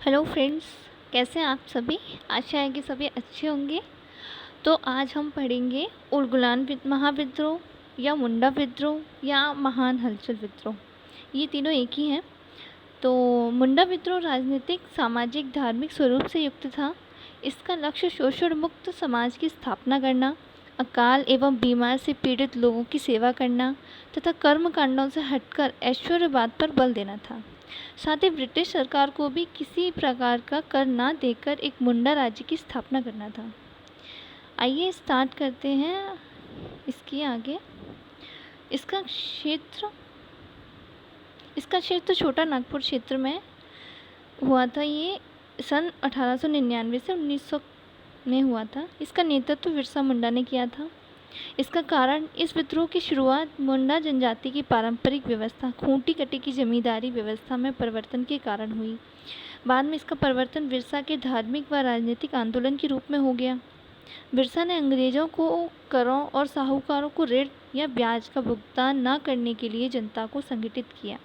Hello friends, कैसे हैं आप सभी। आशा है कि सभी अच्छे होंगे। तो आज हम पढ़ेंगे उलगुलान महाविद्रोह या मुंडा विद्रोह या महान हलचल विद्रोह। ये तीनों एक ही हैं। तो मुंडा विद्रोह राजनीतिक, सामाजिक, धार्मिक स्वरूप से युक्त था। इसका लक्ष्य शोषण मुक्त समाज की स्थापना करना, अकाल एवं बीमार से पीड़ित लोगों की सेवा करना तथा कर्म कांडों से हटकर ऐश्वर्यवाद पर बल देना था। साथ ही ब्रिटिश सरकार को भी किसी प्रकार का कर ना देकर एक मुंडा राज्य की स्थापना करना था। आइए स्टार्ट करते हैं इसकी आगे। इसका क्षेत्र इसका क्षेत्र छोटा नागपुर क्षेत्र में हुआ था। ये सन 1899 से 1900 में हुआ था। इसका नेतृत्व बिरसा मुंडा ने किया था। इसका कारण, इस विद्रोह की शुरुआत मुंडा जनजाति की पारंपरिक व्यवस्था खूंटी कटी की जमींदारी व्यवस्था में परिवर्तन के कारण हुई। बाद में इसका परिवर्तन बिरसा के धार्मिक व राजनीतिक आंदोलन के रूप में हो गया। बिरसा ने अंग्रेजों को करों और साहूकारों को ऋण या ब्याज का भुगतान न करने के लिए जनता को संगठित किया।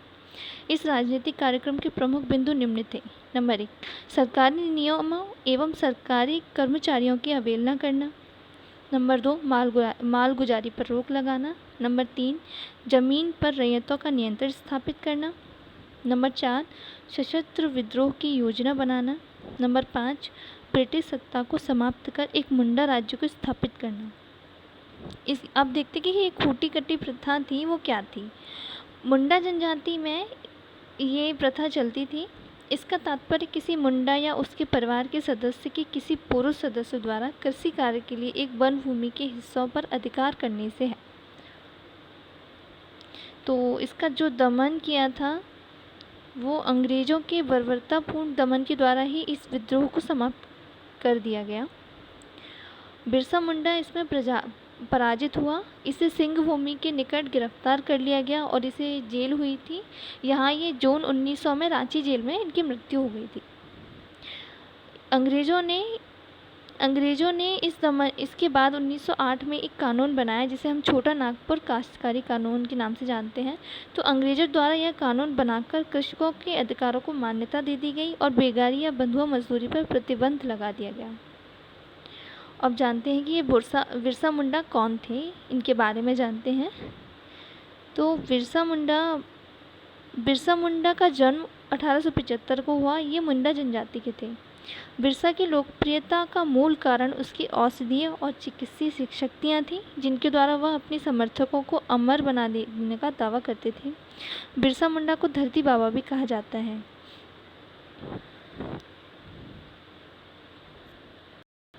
इस राजनीतिक कार्यक्रम के प्रमुख बिंदु निम्न थे। नंबर 1, सरकारी नियमों एवं सरकारी कर्मचारियों की अवहेलना करना। नंबर 2, मालगुजारी पर रोक लगाना। नंबर 3, जमीन पर रैयतों का नियंत्रण स्थापित करना। नंबर 4, सशस्त्र विद्रोह की योजना बनाना। नंबर 5, ब्रिटिश सत्ता को समाप्त कर एक मुंडा राज्य को स्थापित करना। अब देखते कि ये खूंटी कटी प्रथा थी वो क्या थी। मुंडा जनजाति में ये प्रथा चलती थी। इसका तात्पर्य किसी मुंडा या उसके परिवार के सदस्य के किसी पुरुष सदस्य द्वारा कृषि कार्य के लिए एक वन भूमि के हिस्सों पर अधिकार करने से है। तो इसका जो दमन किया था वो अंग्रेजों के बर्बरतापूर्ण दमन के द्वारा ही इस विद्रोह को समाप्त कर दिया गया। बिरसा मुंडा इसमें पराजित हुआ। इसे सिंह भूमि के निकट गिरफ्तार कर लिया गया और इसे जेल हुई थी। यहाँ ये जून 1900 में रांची जेल में इनकी मृत्यु हो गई थी। अंग्रेज़ों ने इसके बाद 1908 में एक कानून बनाया जिसे हम छोटा नागपुर काश्तकारी कानून के नाम से जानते हैं। तो अंग्रेज़ों द्वारा यह कानून बनाकर कृषकों के अधिकारों को मान्यता दे दी गई और बेगारी या बंधुआ मजदूरी पर प्रतिबंध लगा दिया गया। अब जानते हैं कि ये बिरसा मुंडा कौन थे, इनके बारे में जानते हैं। तो बिरसा मुंडा का जन्म 1875 को हुआ। ये मुंडा जनजाति के थे। बिरसा की लोकप्रियता का मूल कारण उसकी औषधीय और चिकित्सीय शक्तियाँ थीं, जिनके द्वारा वह अपने समर्थकों को अमर बना देने का दावा करते थे। बिरसा मुंडा को धरती बाबा भी कहा जाता है।